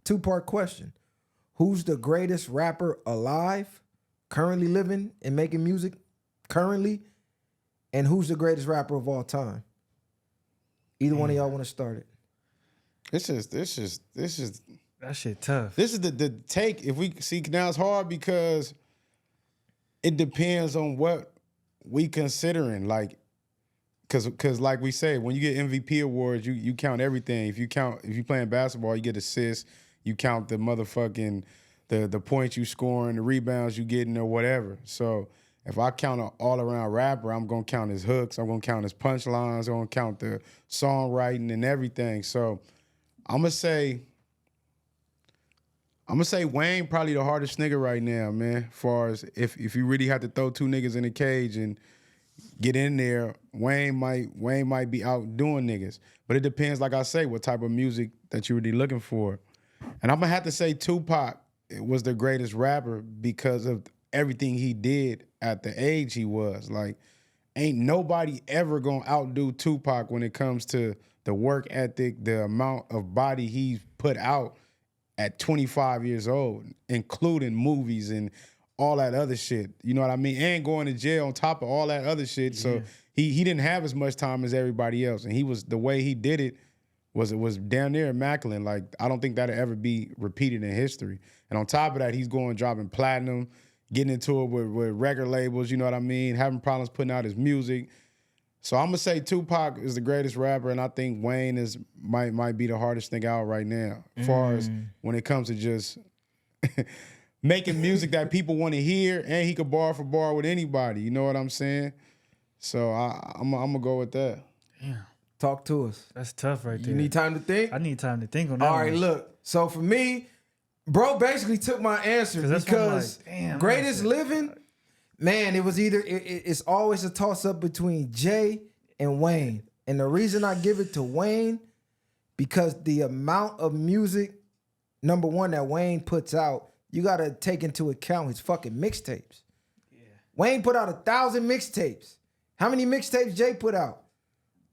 two-part question. Who's the greatest rapper alive, currently living and making music currently? And who's the greatest rapper of all time? Either one of y'all want to start it? This is that shit tough. This is the take. If we see now, it's hard because it depends on what we considering. Like, cause like we say, when you get MVP awards, you count everything. If you playing basketball, you get assists. You count the motherfucking the points you scoring, the rebounds you getting, or whatever. So if I count an all-around rapper, I'm gonna count his hooks. I'm gonna count his punchlines. I'm gonna count the songwriting and everything. So I'm gonna say Wayne probably the hardest nigga right now, man. As far as if you really have to throw two niggas in a cage and get in there, Wayne might be out doing niggas. But it depends, like I say, what type of music that you're really looking for. And I'm gonna have to say Tupac was the greatest rapper because of everything he did at the age he was. Like, ain't nobody ever gonna outdo Tupac when it comes to the work ethic, the amount of body he put out at 25 years old, including movies and all that other shit. You know what I mean? And going to jail on top of all that other shit. Yeah. So he didn't have as much time as everybody else. And the way he did it was damn near immaculate. Like, I don't think that'll ever be repeated in history. And on top of that, he's going dropping platinum, getting into it with record labels, you know what I mean? Having problems putting out his music. So I'm gonna say Tupac is the greatest rapper, and I think Wayne might be the hardest thing out right now, as far as when it comes to just making music that people want to hear, and he could bar for bar with anybody. You know what I'm saying? So I'm gonna go with that. Yeah. Talk to us. That's tough right there. You need time to think? I need time to think on that. All right, look. So for me, bro basically took my answer because greatest living, man, it was either, it's always a toss-up between Jay and Wayne. And the reason I give it to Wayne, because the amount of music, number one, that Wayne puts out, you got to take into account his fucking mixtapes. Yeah. Wayne put out 1,000 mixtapes. How many mixtapes Jay put out?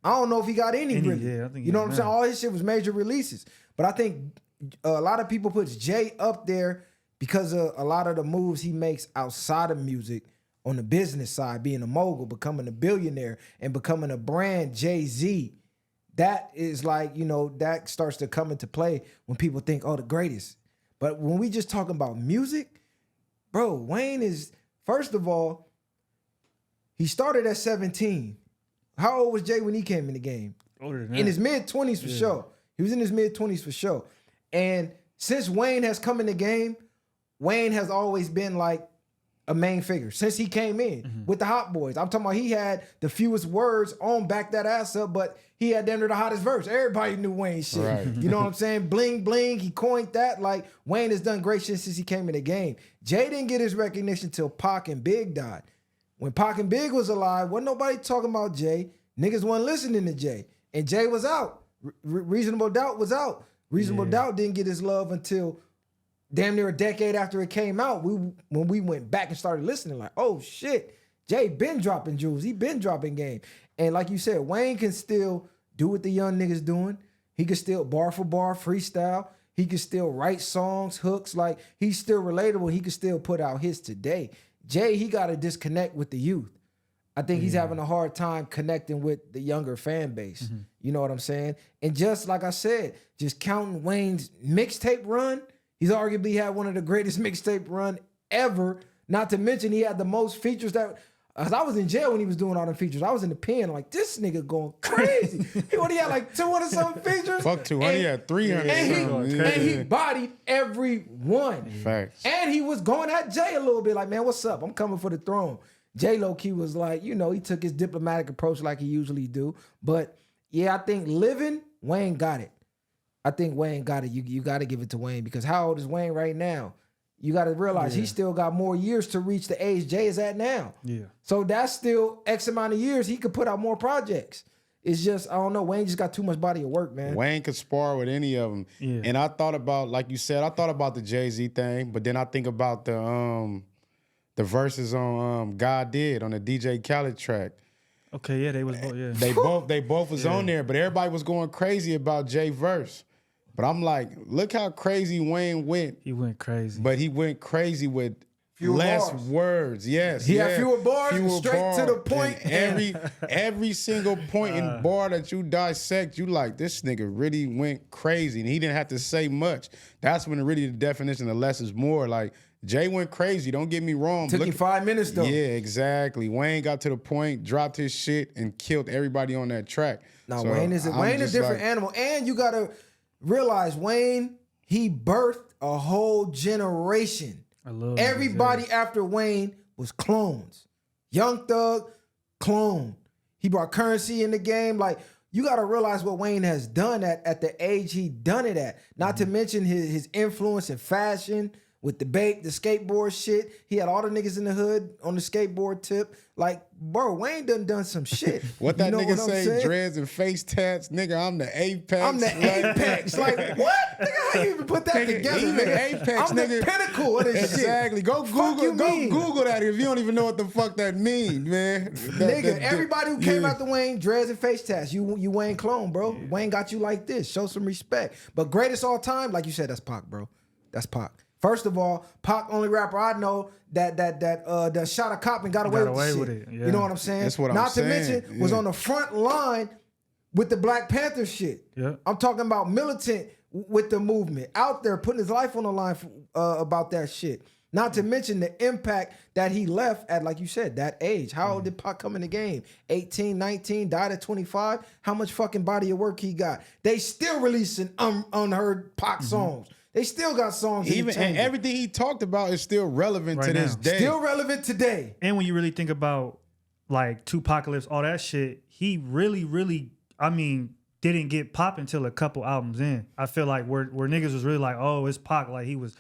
I don't know if he got any really. Yeah, I think you know what I'm saying? All his shit was major releases. But I think a lot of people put Jay up there because of a lot of the moves he makes outside of music on the business side, being a mogul, becoming a billionaire, and becoming a brand, Jayz. That is like, you know, that starts to come into play when people think, oh, the greatest. But when we just talking about music, bro, Wayne is, first of all, he started at 17. How old was Jay when he came in the game? Older than that. In his mid-20s for sure. He was in his mid-20s for sure. And since Wayne has come in the game, Wayne has always been like a main figure since he came in with the Hot Boys. I'm talking about he had the fewest words on Back That Ass Up, but he had damn near the hottest verse. Everybody knew Wayne shit. Right. You know what I'm saying? Bling, bling. He coined that. Like, Wayne has done great shit since he came in the game. Jay didn't get his recognition till Pac and Big died. When Pac and Big was alive, wasn't nobody talking about Jay. Niggas wasn't listening to Jay. And Jay was out. Reasonable Doubt was out. Reasonable Doubt didn't get his love until damn near a decade after it came out. When we went back and started listening, like, oh shit, Jay been dropping jewels. He been dropping game. And like you said, Wayne can still do what the young niggas doing. He can still bar for bar freestyle. He can still write songs, hooks. Like, he's still relatable. He can still put out hits today. Jay, he got to disconnect with the youth. I think he's having a hard time connecting with the younger fan base. You know what I'm saying? And just like I said, just counting Wayne's mixtape run, he's arguably had one of the greatest mixtape run ever. Not to mention he had the most features that, as I was in jail when he was doing all the features. I was in the pen like, this nigga going crazy. He only had like 200 something features. Fuck 200, he had 300. And he bodied every one. Facts. And he was going at Jay a little bit like, man, what's up? I'm coming for the throne. Jay low-key was like, you know, he took his diplomatic approach like he usually do. But yeah, I think living, Wayne got it. I think Wayne got it. You got to give it to Wayne, because how old is Wayne right now? You got to realize he still got more years to reach the age Jay is at now. Yeah. So that's still X amount of years. He could put out more projects. It's just, I don't know, Wayne just got too much body of work, man. Wayne could spar with any of them. Yeah. And I thought about, like you said, I thought about the Jay-Z thing, but then I think about the verses on God Did on the DJ Khaled track. Okay, yeah, they was both, yeah. They both was on there, but everybody was going crazy about Jay verse. But I'm like, look how crazy Wayne went. He went crazy. But he went crazy with less bars. words. Yes. He had fewer bars, straight to the point. And every single point in bar that you dissect, you like, this nigga really went crazy. And he didn't have to say much. That's when really the definition of less is more. Like, Jay went crazy. Don't get me wrong. Took him 5 minutes though. Yeah, exactly. Wayne got to the point, dropped his shit, and killed everybody on that track. Now So Wayne is a different animal, and you gotta realize Wayne, he birthed a whole generation. Everybody after Wayne was clones. Young Thug, clone. He brought currency in the game. Like, you got to realize what Wayne has done at the age he done it at. Not to mention his influence in fashion with the skateboard shit. He had all the niggas in the hood on the skateboard tip. Like, bro, Wayne done some shit. What that nigga say, dreads and face tats, nigga, I'm the apex. I'm the apex. Like, what? Nigga, how you even put that together, even nigga? apex, I'm nigga. the pinnacle of this shit. Exactly. Go Google that if you don't even know what the fuck that means, man. Nigga, everybody who came after Wayne, dreads and face tats, you Wayne clone, bro. Wayne got you like this. Show some respect. But greatest all time, like you said, that's Pac, bro. That's Pac. First of all, Pac only rapper I know that shot a cop and got away with the shit. Yeah. You know what I'm saying? That's what I'm Not saying. to mention, was on the front line with the Black Panther shit. Yeah. I'm talking about militant with the movement, out there putting his life on the line about that shit. Not to mention the impact that he left at, like you said, that age. How old did Pac come in the game? 18, 19, died at 25. How much fucking body of work he got? They still releasing unheard Pac songs. They still got songs. And everything he talked about is still relevant to this day. Still relevant today. And when you really think about like Tupacalypse, all that shit, he really, I mean, didn't get pop until a couple albums in. I feel like where niggas was really like, oh, it's Pac. Like he was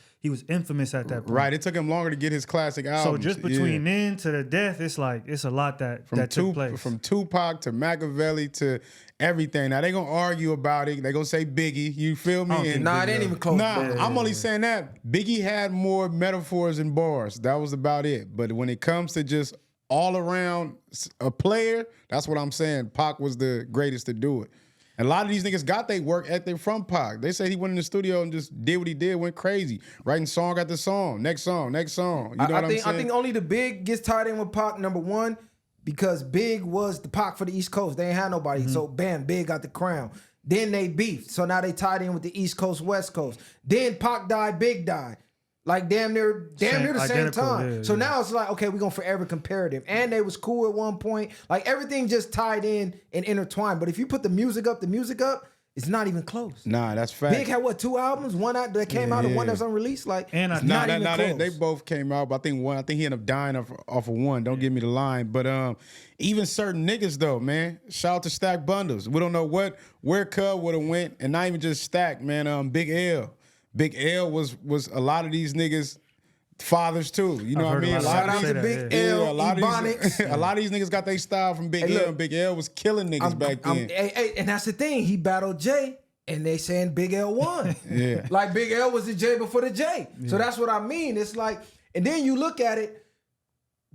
infamous at that point. Right. It took him longer to get his classic albums. So just between then to the death, it's like it's a lot that took place. From Tupac to Machiavelli to everything. Now they gonna argue about it. They gonna say Biggie. You feel me? It ain't even close. I'm only saying that Biggie had more metaphors and bars. That was about it. But when it comes to just all around a player, that's what I'm saying. Pac was the greatest to do it. And a lot of these niggas got their work ethic from Pac. They said he went in the studio and just did what he did, went crazy, writing song after song, next song. You know what I'm saying? I think only the Big gets tied in with Pac, number one, because Big was the Pac for the East Coast. They ain't had nobody. So bam, Big got the crown. Then they beefed. So now they tied in with the East Coast, West Coast. Then Pac died, Big died. Like damn near the same time. Yeah, so now it's like, okay, we're gonna forever comparative. And they was cool at one point. Like everything just tied in and intertwined. But if you put the music up, it's not even close. Nah, that's fact. Big had what, 2 albums? One out that came out and one that's unreleased. Like, and it's not even close. They both came out, but I think he ended up dying off of one. Don't give me the line. But even certain niggas though, man. Shout out to Stack Bundles. We don't know where Cub would have went, and not even just Stack, man. Big L. Big L was a lot of these niggas fathers too. You know what I mean? Shout out to Big L, a lot of these niggas got their style from Big L. And Big L was killing niggas back then. And that's the thing. He battled Jay, and they saying Big L won. Yeah. Like Big L was the J before the J. Yeah. So that's what I mean. It's like, and then you look at it,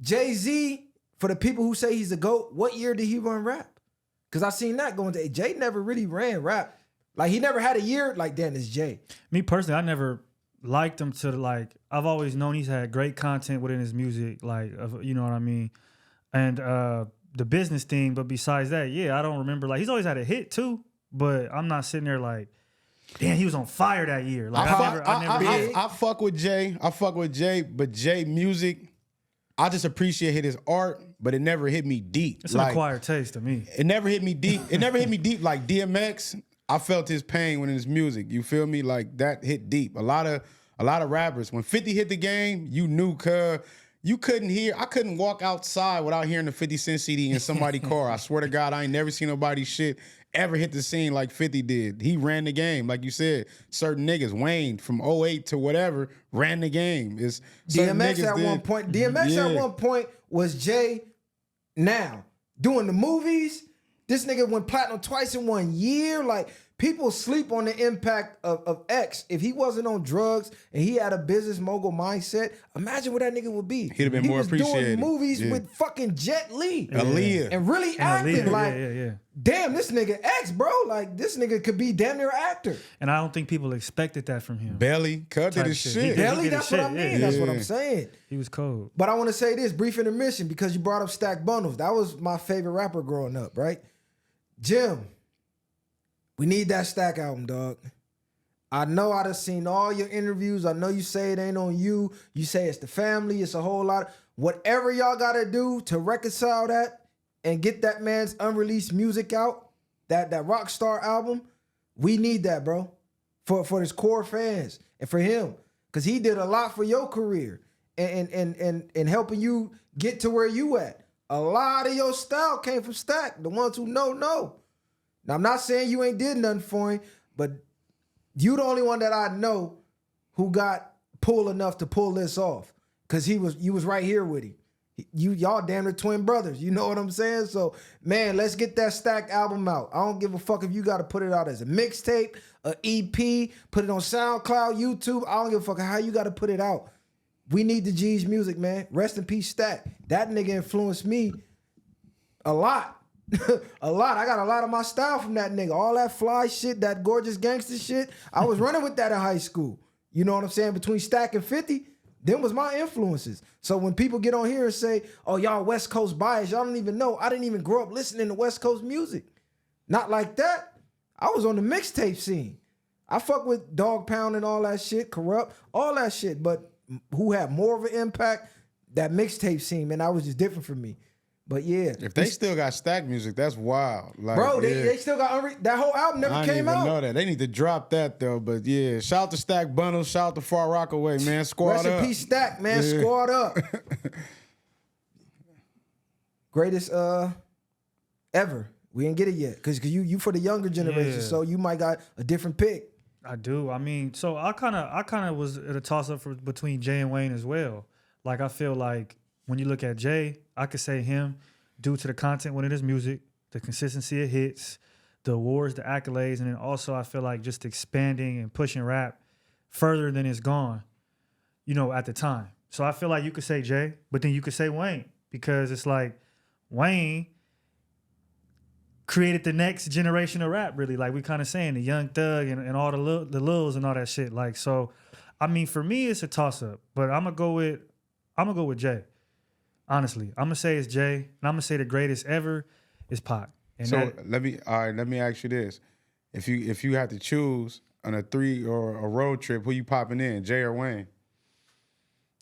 Jay-Z, for the people who say he's a GOAT, what year did he run rap? Because I seen that going to, Jay never really ran rap. Like, he never had a year like, damn, it's Jay. Me personally, I never liked him to, like, I've always known he's had great content within his music, like, you know what I mean? And the business thing, but besides that, yeah, I don't remember. Like, he's always had a hit, too, but I'm not sitting there like, damn, he was on fire that year. Like, I fuck with Jay. But Jay music, I just appreciate his art, but it never hit me deep. It's an acquired taste to me. It never hit me deep. It never hit me deep like DMX. I felt his pain when in his music. You feel me? Like that hit deep. A lot of rappers, when 50 hit the game, you knew you couldn't hear. I couldn't walk outside without hearing the 50 Cent CD in somebody's car. I swear to God, I ain't never seen nobody's shit ever hit the scene like 50 did. He ran the game. Like you said, certain niggas, Wayne from 08 to whatever, ran the game. It's DMX at one point. DMX at one point was Jay now. Doing the movies. This nigga went platinum twice in 1 year. Like, people sleep on the impact of X. If he wasn't on drugs and he had a business mogul mindset, imagine what that nigga would be. He'd have been more appreciated. Doing movies with fucking Jet Li. Aaliyah. And really acting like, yeah. damn, this nigga X, bro. Like, this nigga could be damn near an actor. And I don't think people expected that from him. Belly, cut did his shit. Belly, that's what I mean. That's what I'm saying. He was cold. But I want to say this, brief intermission, because you brought up Stack Bundles. That was my favorite rapper growing up, right? Jim, we need that Stack album, dog. I know I done seen all your interviews. I know you say it ain't on you. You say it's the family. It's a whole lot. Whatever y'all got to do to reconcile that and get that man's unreleased music out, that Rockstar album, we need that, bro, for his core fans and for him, because he did a lot for your career and helping you get to where you at. A lot of your style came from Stack. The ones who know. Now, I'm not saying you ain't did nothing for him, but you the only one that I know who got pull enough to pull this off, because you was right here with him. Y'all damn near twin brothers. You know what I'm saying? So, man, let's get that Stack album out. I don't give a fuck if you got to put it out as a mixtape, an EP, put it on SoundCloud, YouTube. I don't give a fuck how you got to put it out. We need the Jayz music, man. Rest in peace, Stack. That nigga influenced me a lot. A lot. I got a lot of my style from that nigga. All that fly shit, that gorgeous gangster shit. I was running with that in high school. You know what I'm saying? Between Stack and 50, them was my influences. So when people get on here and say, oh, y'all West Coast bias, y'all don't even know. I didn't even grow up listening to West Coast music. Not like that. I was on the mixtape scene. I fuck with Dog Pound and all that shit, Corrupt, all that shit. But who had more of an impact? That mixtape scene, man, that was just different for me. But yeah, if they still got Stack music, that's wild. Like, bro, they still got that whole album never came out. I didn't even know that. They need to drop that though. But yeah, shout out to Stack Bundles, shout out to Far Rockaway, man. Squad Rest up. Rest in peace, Stack, man. Yeah. Squad up. Greatest ever. We didn't get it yet because you for the younger generation, so you might got a different pick. I do. I mean, so I kind of was at a toss up between Jay and Wayne as well. Like, I feel like when you look at Jay, I could say him due to the content within his music, the consistency of hits, the awards, the accolades, and then also I feel like just expanding and pushing rap further than it's gone, you know, at the time. So I feel like you could say Jay, but then you could say Wayne, because it's like Wayne created the next generation of rap, really. Like we kind of saying, the Young Thug and all the Lils and all that shit. Like, so, I mean, for me, it's a toss-up, but I'm gonna go with Jay. Honestly, I'm gonna say it's Jay, and I'm gonna say the greatest ever is Pac. And so let me ask you this: if you had to choose on a 3 or a road trip, who you popping in, Jay or Wayne?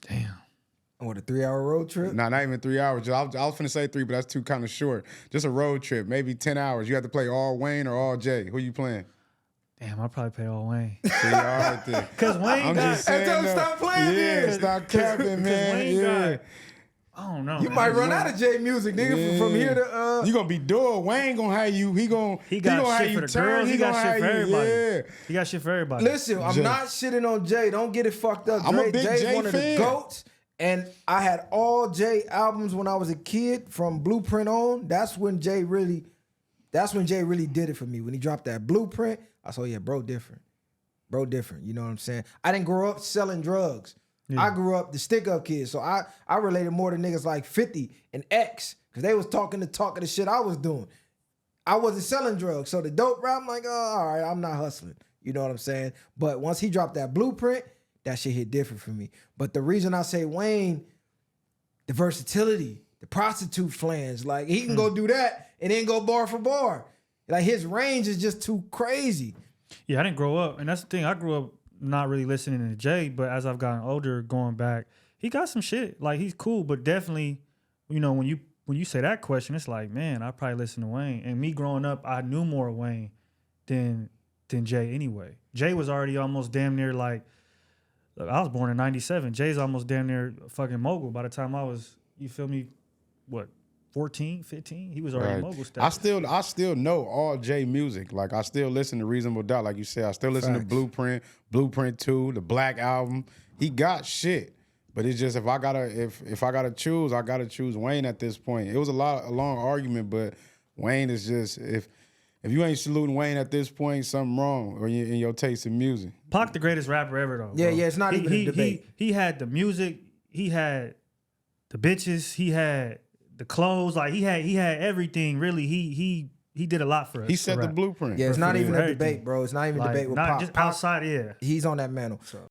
Damn. What, a 3-hour road trip? Nah, not even 3 hours. I was finna say 3, but that's too kind of short. Just a road trip, maybe 10 hours. You have to play all Wayne or all Jay. Who you playing? Damn, I'll probably play all Wayne. See, all right there. Because Wayne I'm just saying, stop playing. Yeah, stop capping, man. Wayne yeah. I don't know. You might run out of Jay music, nigga, from here to You gonna be doing. Wayne gonna have you. He got shit for the girls. He got shit for everybody. Yeah. He got shit for everybody. Listen, I'm not shitting on Jay. Don't get it fucked up. I'm a big Jay's Jay one of fan. the GOATs. And I had all Jay albums when I was a kid, from Blueprint on. That's when Jay really did it for me. When he dropped that Blueprint, I saw, yeah, bro different. Bro different. You know what I'm saying? I didn't grow up selling drugs. Yeah. I grew up the stick-up kid. So I related more to niggas like 50 and X, because they was talking the shit I was doing. I wasn't selling drugs. So the dope rap, I'm like, oh, all right, I'm not hustling. You know what I'm saying? But once he dropped that Blueprint, that shit hit different for me. But the reason I say Wayne, the versatility, the prostitute flange, like he can go do that and then go bar for bar. Like his range is just too crazy. Yeah, I didn't grow up. And that's the thing. I grew up not really listening to Jay, but as I've gotten older, going back, he got some shit. Like, he's cool, but definitely, you know, when you say that question, it's like, man, I probably listen to Wayne. And me growing up, I knew more of Wayne than Jay anyway. Jay was already almost damn near like, look, I was born in 97. Jay's almost damn near a fucking mogul by the time I was, you feel me, what, 14, 15? He was already mogul status. I still know all Jay music. Like, I still listen to Reasonable Doubt, like you said. I still listen to Blueprint, Blueprint 2, the Black Album. He got shit. But it's just, if I gotta choose, I gotta choose Wayne at this point. It was a long argument, but Wayne is just, if If you ain't saluting Wayne at this point, something wrong in your taste in music. Pac the greatest rapper ever though. Yeah, bro. yeah, it's not even a debate. He had the music, he had the bitches, he had the clothes, like he had everything. Really, he did a lot for us. He set the rap. blueprint. Yeah, it's not even a everything. debate, bro. It's not even a Like, debate with not Pac. just Pac, outside. Yeah. he's on that mantle. So.